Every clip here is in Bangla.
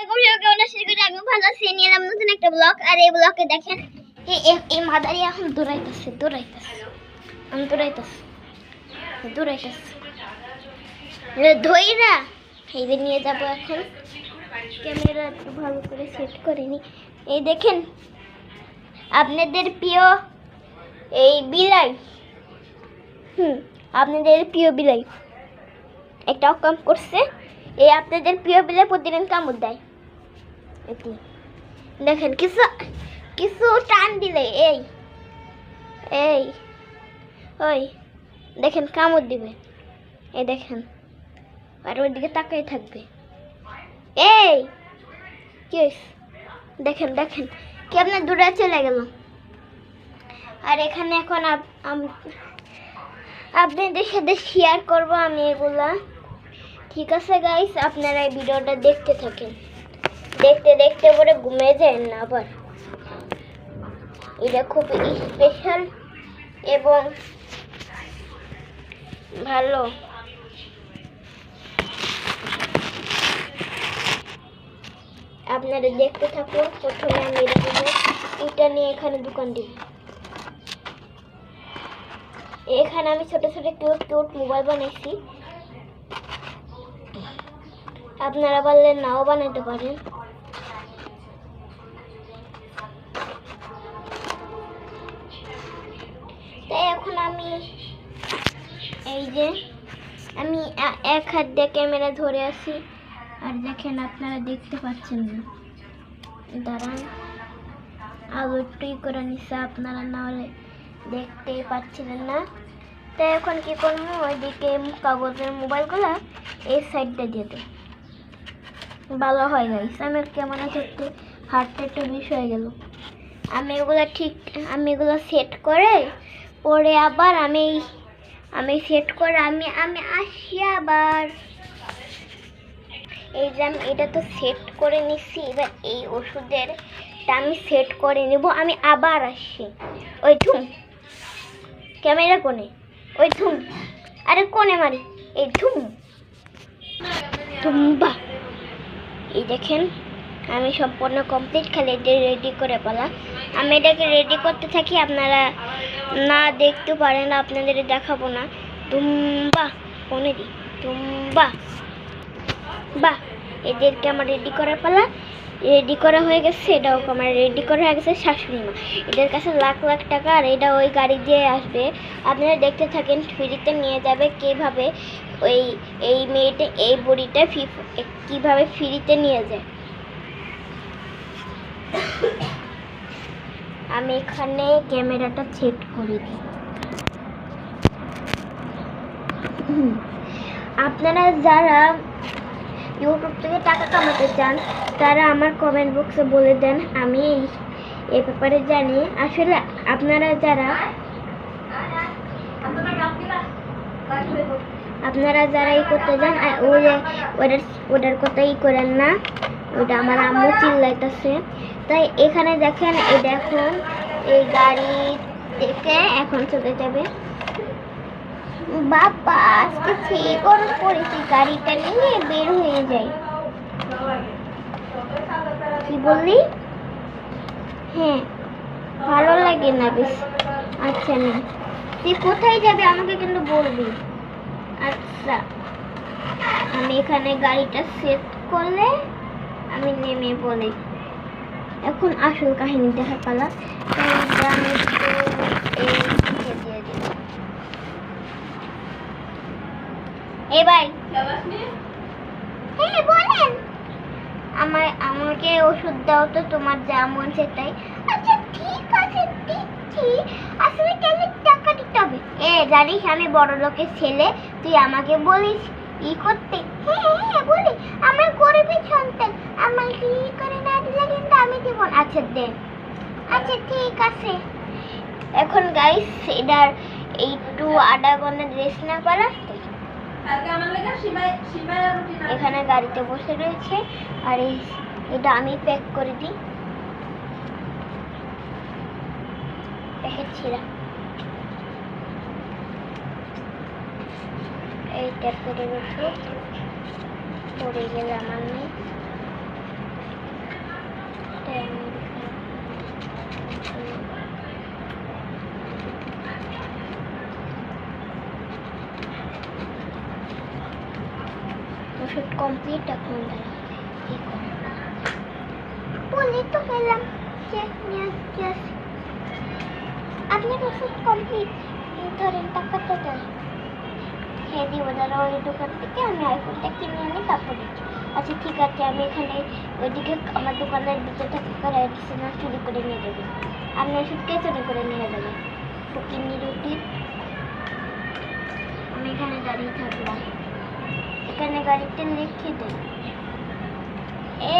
আলাইকুম সবাই কেমন আছেন? আমি ভালো আছি। নিয়ে এলাম নতুন একটা ব্লগ। আর এই ব্লগে দেখেন এই মাদারি এখন দৌড়াইতেছে আমি দৌড়াইতেছে ধইরা এইবে নিয়ে যাবো এখন। ক্যামেরা একটু ভালো করে সেট করে নি। এই দেখেন আপনাদের প্রিয় এই বিলাই, আপনাদের প্রিয় বিলাই একটা কাম করছে। এই আপনাদের প্রিয় বিলাই প্রতিদিন কামড় দেয়। এটি দেখেন কিছু কিছু টান দিলে এই এই ওই দেখেন কামড় দিবে। এই দেখেন আর ওইদিকে তাকাই থাকবে। এই কি হয়েছে? দেখেন দেখেন কি আপনার দূরে চলে গেল। আর এখানে এখন আপনাদের সাথে শেয়ার করব আমি এগুলা। ঠিক আছে গাইস, আপনারা এই ভিডিওটা দেখতে থাকেন। দেখতে দেখতে পরে ঘুমিয়ে যায় না আবার। এটা খুব স্পেশাল এবং ভালো। আপনারা দেখতে থাকুন। প্রথমে আমি এটা নিয়ে এখানে দোকান দিব। এখানে আমি ছোট ছোট কিউট মোবাইল বানাইছি। আপনারা পারলে নাও বানাতে পারেন। তাই এখন আমি এই যে আমি এক হাত দিয়ে ক্যামেরা ধরে আছি। আর দেখেন আপনারা দেখতে পাচ্ছেন না, দাঁড়ান আলো একটু করে নিচ্ছে, আপনারা না হলে দেখতেই পাচ্ছিলেন না। তাই এখন কি করবো, ওইদিকে কাগজের মোবাইলগুলো এই সাইডটা দিয়ে দেব। ভালো হয় গাইস। আমার ক্যামেরা ধরতে হাতটা একটু বেশি হয়ে গেল। আমি এগুলো সেট করে পরে আবার আমি সেট করে আমি আসি আবার। এই যে আমি এটা তো সেট করে নিচ্ছি। এবার এই ওষুধের আমি সেট করে নেব। আমি আবার আসছি। ওই থুম ক্যামেরা কোণে, ওই থুম আরে কোণে মারি, এই থুম্বা। এই দেখেন আমি সম্পূর্ণ কমপ্লিট, খালি এটা রেডি করে পালা। আমি এটাকে রেডি করতে থাকি, আপনারা না দেখতে পারেন, আপনাদের দেখাবো না। তুম্বা কোণে দি তুম্বা বাহ। এদেরকে আমার রেডি করার পালা। রেডি করা হয়ে গেছে। এটাও আমার রেডি করা হয়ে গেছে। শাশুড়ি মা এদের কাছে লাখ লাখ টাকা, আর এটা ওই গাড়ি দিয়ে আসবে। আপনারা দেখতে থাকেন, ফ্রিতে নিয়ে যাবে কিভাবে। এই মেয়েটা এই বুড়িটা কিভাবে ফ্রিতে নিয়ে যায়। আমি এখানে ক্যামেরাটা সেট করে দিই। আপনারা যারা ইউটিউব থেকে টাকা কামাতে চান তারা আমার কমেন্ট বক্সে বলে দেন, আমি এই ব্যাপারে জানি। আসলে আপনারা যারা এই করতে চান ওটার কথাই করেন না, ওটা আমার আম্মু চিল্লাইতেছে। তাই এখানে দেখেন, এই দেখুন এই গাড়ি থেকে এখন চলে যাবে। বাবা আজকে সেই গরম পড়েছে, গাড়িটা নিয়ে বের হয়ে যাই। কি বললি? হ্যাঁ ভালো লাগে না বেশ। আচ্ছা না, তুই কোথায় যাবে আমাকে কিন্তু বলবি। আচ্ছা আমি এখানে গাড়িটা সেট করলে আমি নেমে বলি। এখন আসল কাহিনী দেখার পালা। আমি দিয়ে দিই। এই ভাই, হ্যাঁ বলেন। আমাকে ওষুধ দাও তো, তোমার যা মন সেটাই। আচ্ছা ঠিক আছে দিচ্ছি। আসলে কেন টাকা দিতে হবে? জানিস আমি বড় লোকের ছেলে, তুই আমাকে বলিস ই করতে। হ্যাঁ বলি, আমার গরিবের সন্তান, আমার কি করে না দিলে কিন্তু আমি দিব না। আচ্ছা দেন। আচ্ছা ঠিক আছে। এখন গাইস এটার একটু আধা ঘন্টা ড্রেস না করা। এখানে গাড়িতে বসে রয়েছে। আর এটা আমি প্যাক করে দিই। প্যাকেট ছিঁড়া এই ট্যাপ করে রেখে পড়ে গেলে আমার নেই। তাই আমি ওষুধ কমপ্লিট। এখন বলে তো গেলাম যে নিয়ে আসছি। আপনার ওষুধ কমপ্লিট, ধরেন টাকাটা দেন। হ্যাঁ দিব, দাদা ওই দোকান থেকে আমি আইফোনটা কিনে আনি তারপর দিচ্ছি। আচ্ছা ঠিক আছে, আমি এখানে ওইদিকে আমার দোকানের ভিতরে থাকা অ্যাডিশনাল চুরি করে নিয়ে যাবেন। আপনি ওষুধকে চুরি করে নিয়ে যাবেন। ফকিনি রুটি, আমি এখানে দাঁড়িয়ে থাকলাম। এখানে গাড়িতে লিখে দেন।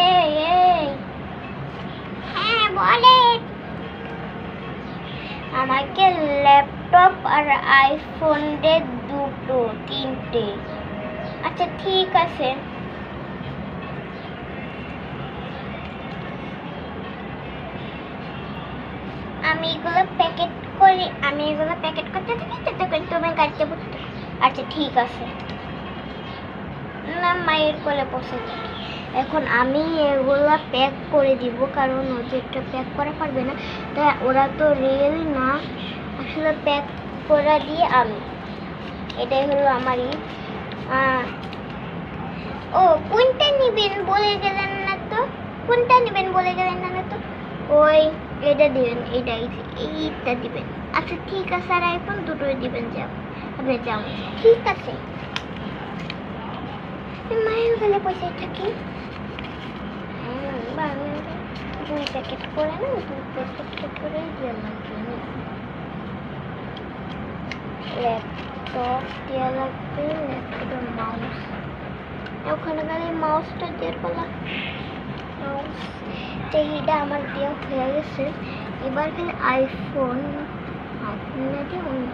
এই এই, হ্যাঁ বলেন। আমাকে ল্যাপটপ আর আইফোন দে, দুটো তিনটে। আচ্ছা ঠিক আছে। আমি এগুলো প্যাকেট করতে থাকি যাতে করে তুমি গাড়িতে বসে থাকো। আচ্ছা ঠিক আছে। না, মায়ের কোলে বসে থাকি। এখন আমি এগুলো প্যাক করে দিব, কারণ ওদেরটা প্যাক করা পারবে না, তাই ওরা তো রেল না, আসলে প্যাক করা দিয়ে আমি। এটাই হলো আমারই। ও কোনটা নেবেন বলে গেলেন না তো? কোনটা নেবেন বলে গেলেন না তো? ওই এটা দিবেন, এইটা দিবেন। আচ্ছা ঠিক আছে, আর আইফোন দুটোই দিবেন। যাও আপনি যাও। ঠিক আছে, মায়ের গেলে পয়সা থাকি। দুই প্যাকেট করে না, দুই প্যাকেট করে দিয়ে লাগবে। ল্যাপটপ দেওয়া লাগবে, ল্যাপটপের মাউস ওখানে গেলে মাউসটা দিয়ে পেলাম। মাউস এইটা আমার দেওয়া হয়ে গেছে। এবার খালি আইফোন না দিয়ে অন্য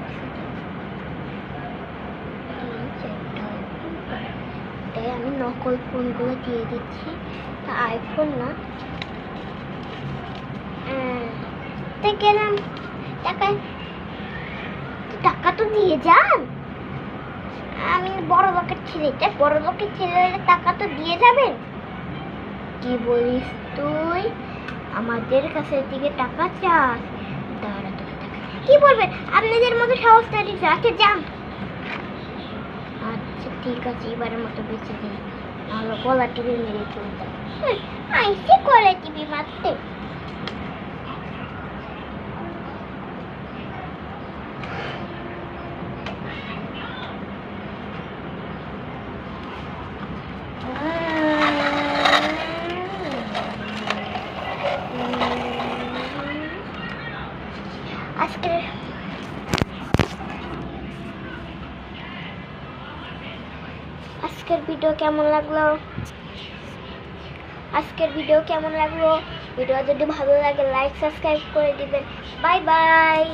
তাই আমি নকল ফোনগুলো দিয়ে দিচ্ছি, আইফোন না। তাই গেলাম, টাকা তো দিয়ে যান। আমি বড় লোকের ছেলে, বড় লোকের ছেলে হলে টাকা তো দিয়ে যাবেন। কি বলিস তুই? আমাদের কাছে দিকে টাকা চাস? দাঁড়া তোকে টাকা কি বলবেন? আপনাদের মতো সাহসটা রাখে যান। আচ্ছা ঠিক আছে, এবারের মতো বেঁচে দিই, নাহলে গলা টিভি মেরে চলতাম। আইসি গলা টিভি মারতে। আজকের ভিডিও কেমন লাগলো? ভিডিও যদি ভালো লাগে লাইক সাবস্ক্রাইব করে দিবেন। Bye bye.